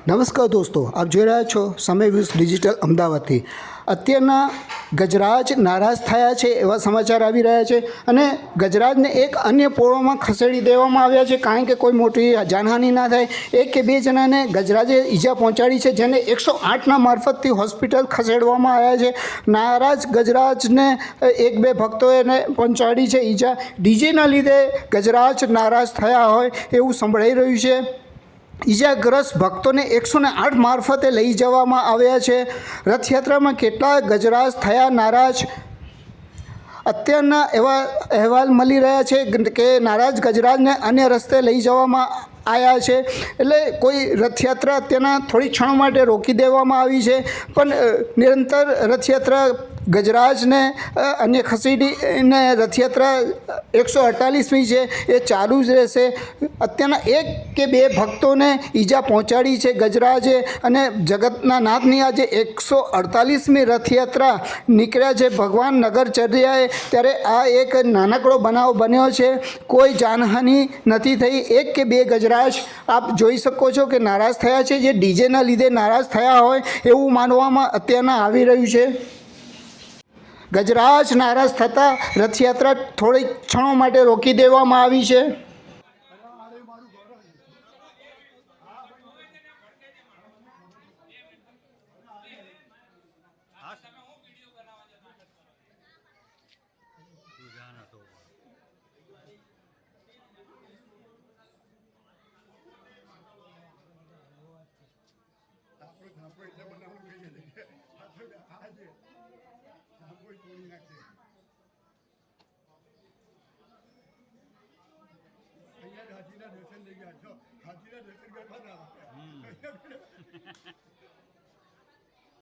નમસ્કાર દોસ્તો, આપ જોઈ રહ્યા છો સમય ન્યૂઝ ડિજિટલ અમદાવાદથી। અત્યારના ગજરાજ નારાજ થયા છે એવા સમાચાર આવી રહ્યા છે અને ગજરાજને એક અન્ય પોળોમાં ખસેડી દેવામાં આવ્યા છે કારણ કે કોઈ મોટી જાનહાનિ ના થાય। એક કે બે જણાને ગજરાજે ઈજા પહોંચાડી છે જેને 108ના મારફતથી હોસ્પિટલ ખસેડવામાં આવ્યા છે। નારાજ ગજરાજને એક બે ભક્તોએ પહોંચાડી છે ઈજા। ડીજેના લીધે ગજરાજ નારાજ થયા હોય એવું સંભળાઈ રહ્યું છે। ઈજાગ્રસ્ત ભક્તોને 108 મારફતે લઈ જવામાં આવ્યા છે। રથયાત્રામાં કેટલા ગજરાજ થયા નારાજ, અત્યારના એવા અહેવાલ મળી રહ્યા છે કે નારાજ ગજરાજને અન્ય રસ્તે લઈ જવામાં આવ્યા છે। એટલે કોઈ રથયાત્રા અત્યારના થોડી ક્ષણો માટે રોકી દેવામાં આવી છે, પણ નિરંતર રથયાત્રા ગજરાજને અન્ય ખસેડીને રથયાત્રા 148મી છે એ ચાલુ જ રહેશે। અત્યારના એક કે બે ભક્તોને ઈજા પહોંચાડી છે ગજરાજે અને જગતના નાથની આજે 148મી રથયાત્રા નીકળ્યા છે ભગવાન નગરચર્યાએ, ત્યારે આ એક નાનકડો બનાવ બન્યો છે। કોઈ જાનહાનિ નથી થઈ। એક કે બે ગજરાજ આપ જોઈ શકો છો કે નારાજ થયા છે, જે ડીજેના લીધે નારાજ થયા હોય એવું માનવામાં અત્યારના આવી રહ્યું છે। ગજરાજ નારાજ થતાં રથયાત્રા થોડી ક્ષણો માટે રોકી દેવામાં આવી છે। હાજીના દર્શન થઈ ગયા છો, હાજીના